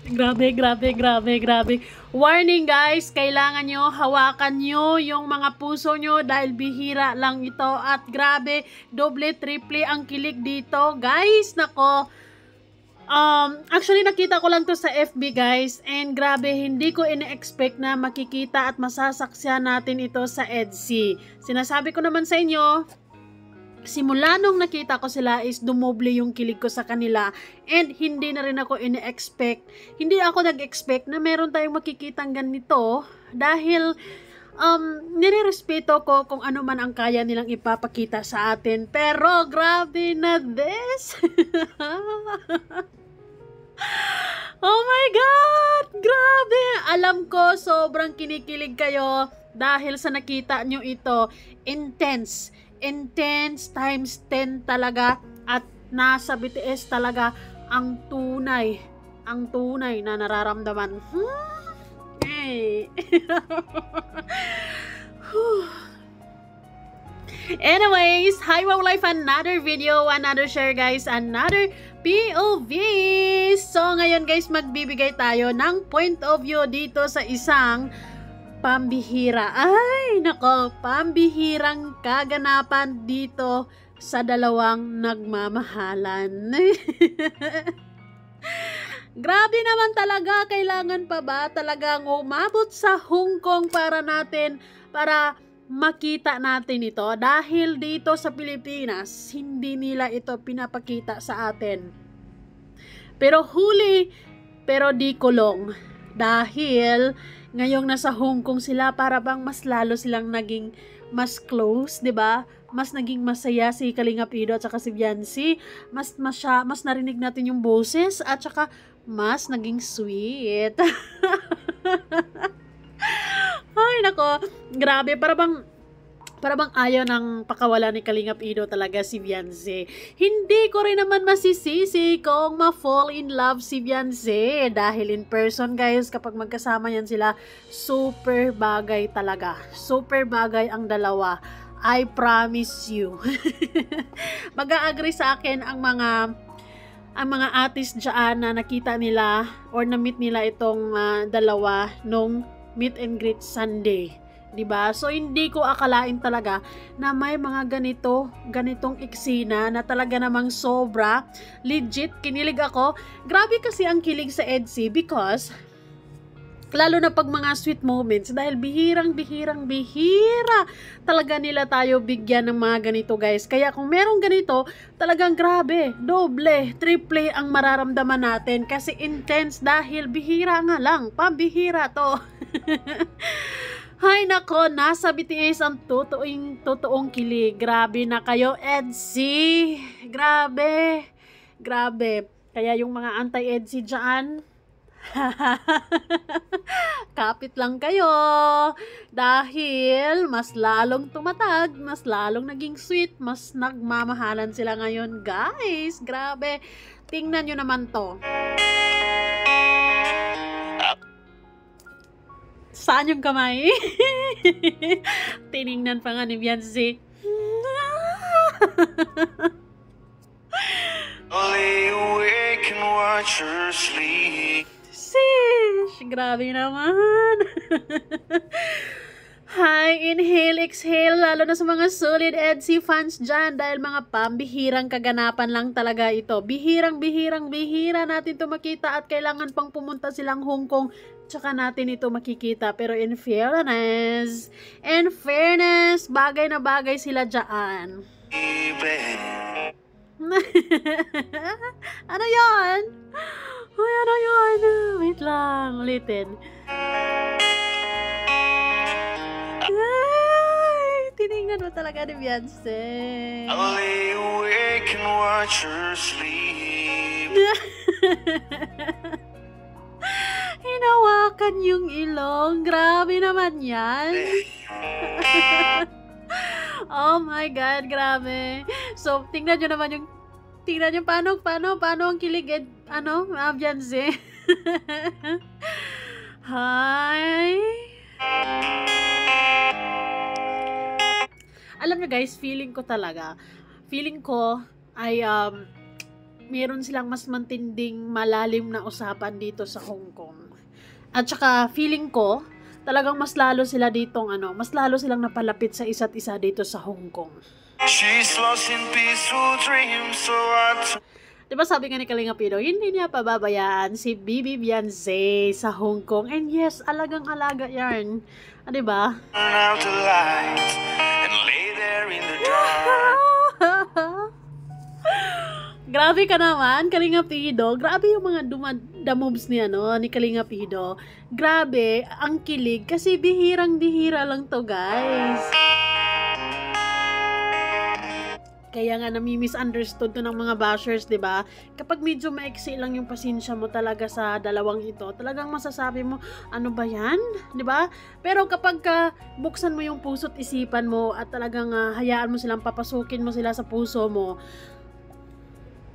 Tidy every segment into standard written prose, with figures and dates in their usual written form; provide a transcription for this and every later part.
Grabe, grabe, grabe, grabe. Warning guys, kailangan nyo hawakan nyo yung mga puso nyo dahil bihira lang ito. At grabe, doble, triple ang kilig dito. Guys, nako. Actually nakita ko lang to sa FB guys. And grabe, hindi ko ine-expect na makikita at masasaksihan natin ito sa EDSI. Sinasabi ko naman sa inyo, simula nung nakita ko sila is dumoble yung kilig ko sa kanila and hindi na rin ako hindi ako nag-expect na meron tayong makikitang ganito dahil nirerespeto ko kung ano man ang kaya nilang ipapakita sa atin, pero grabe na this. Oh my God! Grabe! Alam ko sobrang kinikilig kayo dahil sa nakita nyo ito. Intense times 10 talaga at nasa BTS talaga ang tunay na nararamdaman. Hey. Anyways, hi Wow Life, another video, another share guys, another POV. So ngayon guys, magbibigay tayo ng point of view dito sa isang pambihira. Ay, nako, pambihirang kaganapan dito sa dalawang nagmamahalan. Grabe naman talaga, kailangan pa ba talagang umabot sa Hong Kong para makita natin ito? Dahil dito sa Pilipinas, hindi nila ito pinapakita sa atin. Pero di kulong. Dahil ngayong nasa Hong Kong sila, para bang mas lalo silang naging mas close, 'di ba? Mas naging masaya si Kalingap Ido at saka si Viancy. Mas narinig natin yung boses at saka mas naging sweet. Ay nako, grabe, para bang ayaw ng pakawala ni Kalingap Ido talaga si Viancy. Hindi ko rin naman masisisi kung ma-fall in love si Viancy. Dahil in person guys, kapag magkasama yan sila, super bagay talaga. Super bagay ang dalawa. I promise you. Mag-a-agree sa akin ang mga artist dyan na nakita nila or na-meet nila itong dalawa nung meet and greet Sunday. Diba? So hindi ko akalain talaga na may mga ganitong eksena na talaga namang sobra legit. Kinilig ako. Grabe kasi ang kilig sa EDSI because lalo na pag mga sweet moments, dahil bihira talaga nila tayo bigyan ng mga ganito guys. Kaya kung merong ganito, talagang grabe, doble, triple ang mararamdaman natin kasi intense dahil bihira nga lang, pambihira to. Hay nako, nasa BTS ang totoong kilig. Grabe na kayo, EDSI. Grabe. Kaya yung mga anti-EDSI dyan, kapit lang kayo. Dahil mas lalong tumatag, mas lalong naging sweet, mas nagmamahalan sila ngayon. Guys, grabe. Tingnan nyo naman to. Saan yung kamay? Tiningnan pa nga ni Viancy. Sis, grabe naman. Hi, inhale, exhale, lalo na sa mga solid EDSI fans dyan dahil mga pambihirang kaganapan lang talaga ito. Bihira natin ito makita at kailangan pang pumunta silang Hong Kong tsaka natin ito makikita. Pero in fairness, bagay na bagay sila dyan. Ano yan? Uy, ano yan? Wait lang, ulitin. Ay, tiningnan mo talaga ni Beyonce. I'll lay awake and watch her sleep. Hinawakan yung ilong. Grabe naman yan. Oh my God, grabe. So, tingnan nyo paano ang kilig Beyonce. Hi. Alam nyo guys, feeling ko ay meron silang mas matinding malalim na usapan dito sa Hong Kong. At saka feeling ko, talagang mas lalo sila ditong mas lalo silang napalapit sa isa't isa dito sa Hong Kong. She's lost in peaceful dreams, so Diba sabi nga ni Kalinga Pido, hindi niya pababayaan si Bibi Beyonce sa Hong Kong. And yes, alagang-alaga yan. Diba? turn out the lights and lay there in the dark. Grabe ka naman, Kalinga Pido. Grabe yung mga the moves ni ni Kalinga Pido. Grabe, ang kilig kasi bihirang-bihira lang to, guys. Kaya nga nami-misunderstood to ng mga bashers, 'di ba? Kapag medyo maiksi lang yung pasensya mo talaga sa dalawang ito, talagang masasabi mo, ano ba 'yan? 'Di ba? Pero kapag buksan mo yung puso't isipan mo at talagang hayaan mo silang papasukin mo sila sa puso mo,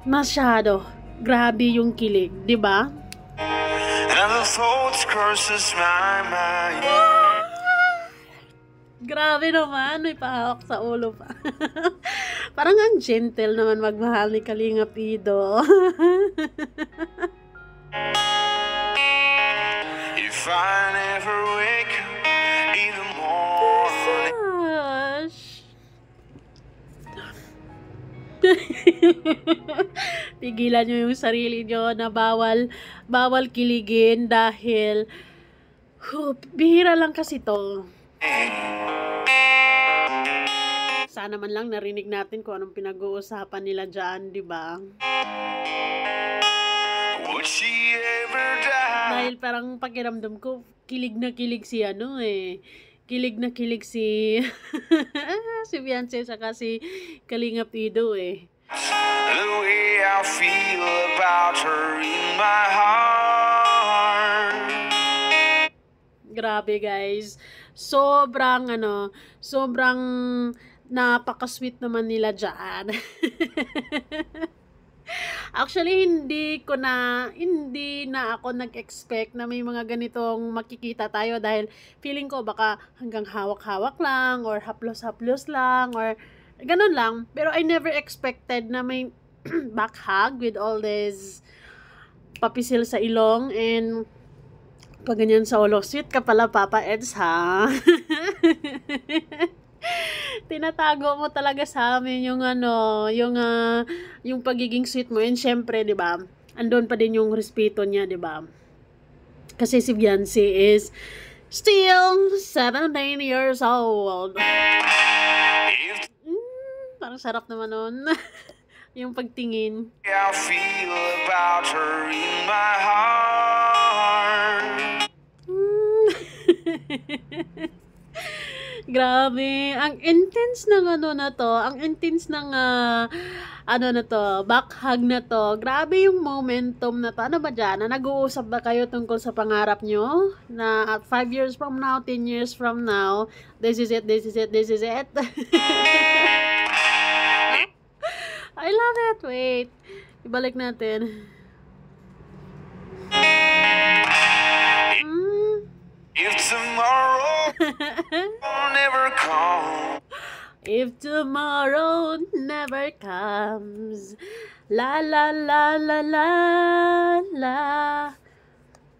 masyado grabe yung kilig, 'di ba? And the thoughts crosses my mind. Grabe naman, may pahawak sa ulo pa. Parang ang gentle naman magmahal ni Kalinga Pido. If I never wake up in the morning. Gosh. Pigilan nyo yung sarili nyo na bawal kiligin dahil bihira lang kasi to. Sana man lang narinig natin kung anong pinag-uusapan nila dyan, di ba? Would she ever die? Dahil parang pakiramdam ko, kilig na kilig si Kilig na kilig si si Beyonce saka si Kalinga Pido eh. The way I feel about her in my heart. Grabe guys. Sobrang napaka-sweet naman nila dyan. Actually, hindi na ako nag-expect na may mga ganitong makikita tayo dahil feeling ko baka hanggang hawak-hawak lang or haplos-haplos lang or ganun lang. Pero I never expected na may back hug with all this papisil sa ilong and pag ganyan sa ulo. Sweet ka pala, Papa Eds, ha? Tinatago mo talaga sa amin yung yung pagiging sweet mo. And syempre, 'di ba? Andun pa din yung respeto niya, 'di ba? Kasi si Beyonce is still 17 years old. Parang sarap naman nun. Yung pagtingin. I feel about her in my heart. Grabe, ang intense ng ang intense ng back hug na to. Grabe yung momentum na to. Ano ba dyan? Nag-uusap ba kayo tungkol sa pangarap nyo? Na at 5 years from now, 10 years from now, this is it. I love it. Wait. Ibalik natin. If tomorrow never comes. If tomorrow never comes. La la la la la la.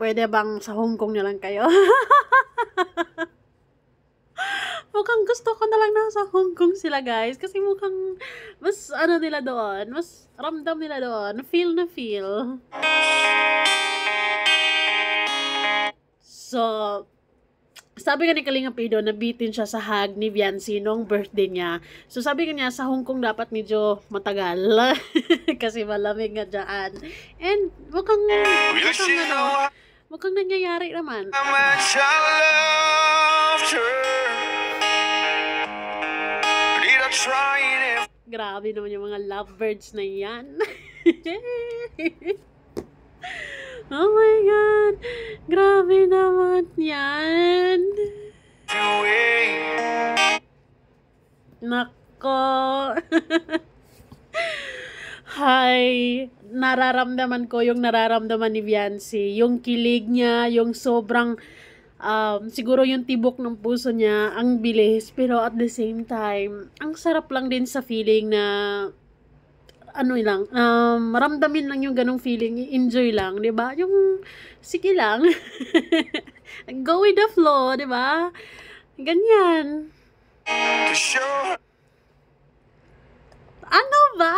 Pwede bang sa Hong Kong na lang kayo? Mukhang gusto ko na lang nasa Hong Kong sila, guys. Kasi mukhang mas nila doon. Mas ramdam nila doon. Feel na feel. So, sabi nga ni Kalinga Pido, nabitin siya sa hug ni Beyonce nung birthday niya. So, sabi nga niya, sa Hong Kong dapat medyo matagal. Kasi malamig nga dyan. And, mukhang nangyayari naman. How much I loved her. Did I try it? Grabe naman yung mga lovebirds na yan. Oh my God! Grabe naman yan! Nako! Hi! Nararamdaman ko yung nararamdaman ni Beyonce. Yung kilig niya, yung sobrang siguro yung tibok ng puso niya, ang bilis. Pero at the same time, ang sarap lang din sa feeling na ano lang, maramdamin lang yung ganong feeling, enjoy lang, 'di ba? Yung sige lang. Go with the flow, 'di ba? Ganyan. to show Ano ba?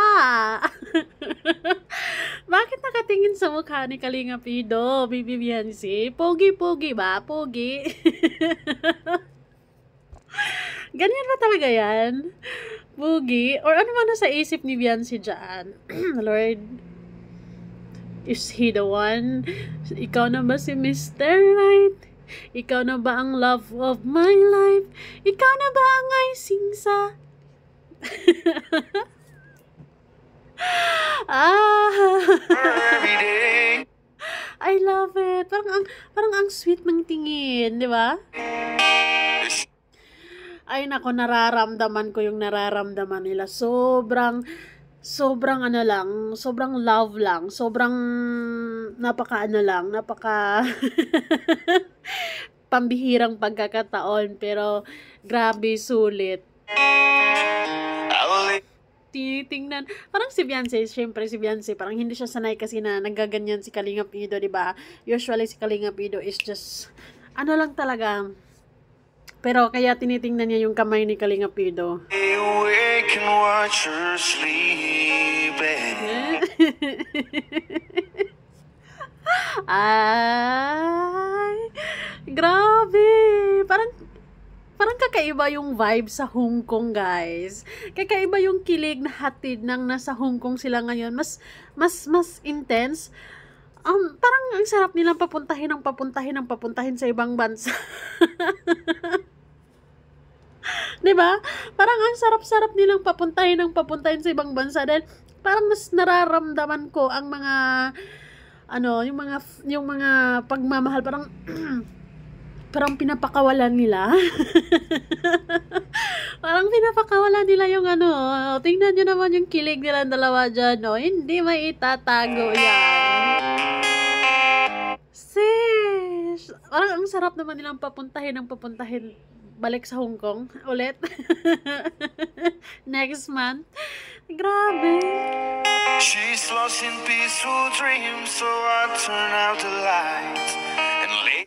Bakit nakatingin sa mukha ni Kalinga Pido, Bibi Beyonce? Pogi-pogi ba? Pogi? Ganyan ba talaga yan? Pogi? Or ano ba nasa isip ni Beyonce dyan? Lord, is he the one? Ikaw na ba si Mr. Right? Ikaw na ba ang love of my life? Ikaw na ba ang icing sa... every day. I love it. Parang ang sweet ng tingin, di ba? Ay nako, nararamdaman ko yung nararamdaman nila. Sobrang ano lang, sobrang love lang, sobrang napaka pambihirang pagkakataon, pero grabe, sulit. I will Tinitingnan, parang si Beyonce, syempre si Beyonce, parang hindi siya sanay kasi na nagaganyan si Kalinga Pido, di ba? Usually si Kalinga Pido is just, ano lang talaga, pero kaya tinitingnan niya yung kamay ni Kalinga Pido. lay awake and watch her sleeping. Ay, grabe. Parang kakaiba yung vibe sa Hong Kong, guys. Kakaiba yung kilig na hatid ng nasa Hong Kong sila ngayon. Mas intense. Parang ang sarap nilang papuntahin sa ibang bansa. 'Di ba? Parang ang sarap-sarap nilang papuntahin sa ibang bansa dahil parang mas nararamdaman ko ang mga yung mga pagmamahal, parang parang pinapakawalan nila. Parang pinapakawalan nila yung tingnan nyo naman yung kilig nila dalawa dyan, no? Hindi may itatago yan. Sis! Parang ang sarap naman nilang papuntahin balik sa Hong Kong ulit. Next month. Grabe. She's lost in peaceful dreams, so I turn out the lights and lay.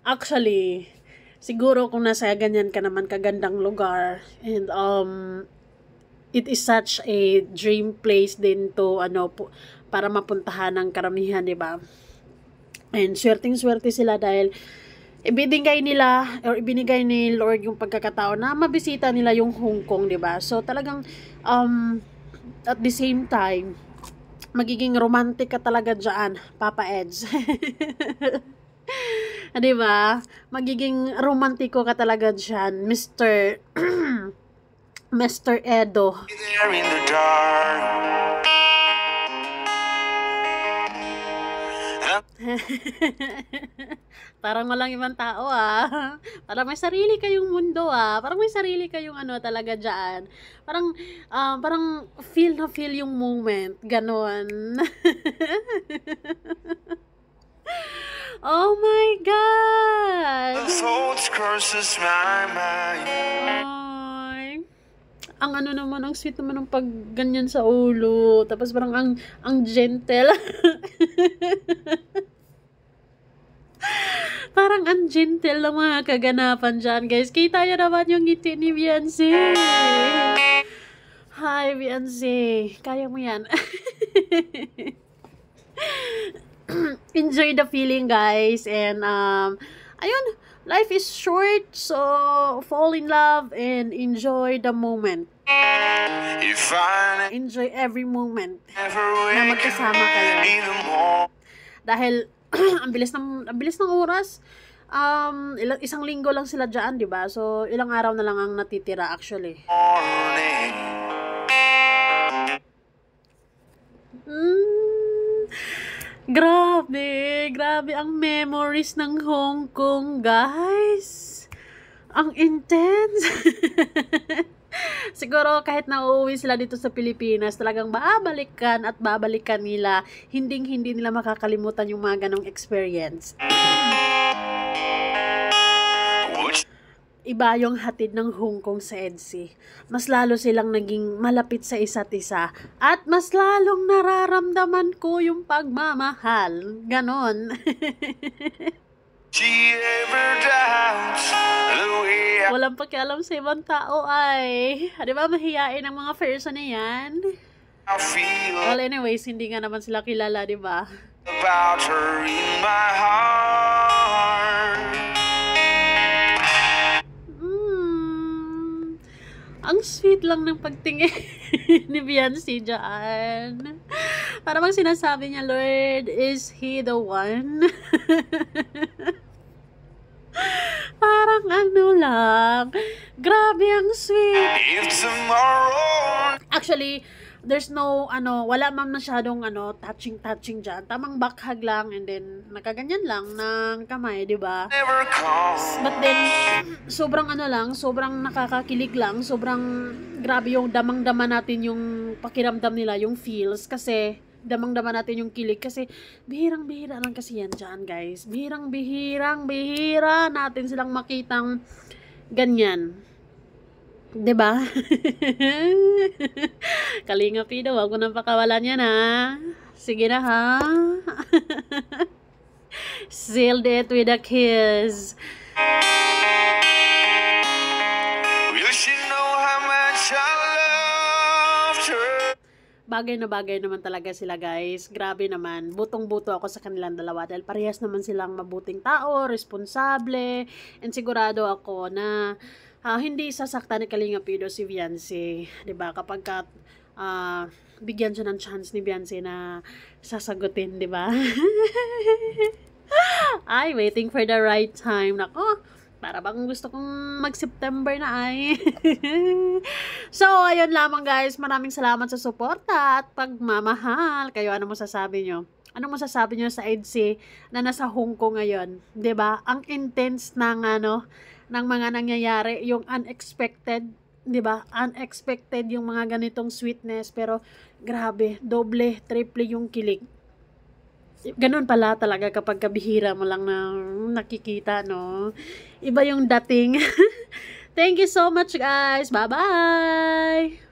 Actually, siguro kung nasa ganyan ka naman kagandang lugar and it is such a dream place din to para mapuntahan ng karamihan, 'di ba? And swerteng-swerte sila dahil ibinigay ni Lord yung pagkakataon na mabisita nila yung Hong Kong, 'di ba? So talagang at the same time magiging romantic ka talaga diyan, Papa Eds. 'Di ba? Magiging romantiko ka talaga diyan, Mr. Mr. Edo. There in the dark. Parang walang ibang tao, ah. Parang may sarili kayong mundo, ah. Parang may sarili kayong talaga diyan. Parang feel yung moment, ganon. Oh my God! The thoughts crosses my mind. Ay. Ang naman, ang sweet naman ng pag ganyan sa ulo. Tapos parang ang gentle. Parang ang gentle ng mga kaganapan dyan, guys. Kita nyo naman yung ngiti ni Beyonce. Hi, Beyonce. Kaya mo yan. Enjoy the feeling, guys. And, ayun, life is short. So, fall in love and enjoy the moment. If I Enjoy every moment never na wake magkasama kayo. in the morning. Dahil, ang bilis ng oras. Isang linggo lang sila dyan, di ba? So, ilang araw na lang ang natitira actually. Grabe ang memories ng Hong Kong, guys. Ang intense. Siguro kahit nauuwi sila dito sa Pilipinas, talagang babalikan nila. Hindi nila makakalimutan yung mga ganong experience. iba yung hatid ng Hong Kong sa EDSA. Mas lalo silang naging malapit sa isa't isa. At mas lalong nararamdaman ko yung pagmamahal. Ganon. She ever doubts the way Walang pakialam sa ibang tao ay. Di ba mahihain ang mga person na yan? I feel Well, anyways, hindi nga naman sila kilala, di ba? about her in my heart. Ang sweet lang ng pagtingin ni Beyonce dyan. Para bang sinasabi niya, Lord, is He the one? Parang ano lang. Grabe, ang sweet. If tomorrow Actually, there's no, wala man masyadong, touching dyan. Tamang bakhag lang and then, nakaganyan lang ng kamay, di ba? never comes, But then, sobrang sobrang nakakakilig lang, sobrang grabe yung damang-dama natin yung pakiramdam nila, yung feels, kasi damang-dama natin yung kilig, kasi bihirang-bihira lang kasi yan dyan, guys. Bihirang-bihira natin silang makitang ganyan. 'Di ba? Kalinga Pido, wag mo nang pakawalan yan ha. Sige na ha. Sealed it with a kiss. will she know how much I loved her? Bagay na bagay naman talaga sila, guys. Grabe naman. Butong-buto ako sa kanilang dalawa dahil parehas naman silang mabuting tao, responsable, and sigurado ako na hindi sasaktan ni Kalinga Pido si Beyonce, 'di ba? Kapag bigyan siya ng chance ni Beyonce na sasagutin, 'di ba? Ay, waiting for the right time. Nako, para bang gusto kong mag-September na ay. So, ayun lamang, guys. Maraming salamat sa suporta at pagmamahal. Kayo, ano masasabi nyo? Ano masasabi nyo sa EDSA na nasa Hong Kong ngayon? 'Di ba? Ang intense ng ng mga nangyayari, yung unexpected, 'di ba? Unexpected yung mga ganitong sweetness, pero grabe, doble, triple yung kilig. Ganun pala talaga kapag kabihira mo lang na nakikita, no? Iba yung dating. Thank you so much, guys. Bye-bye!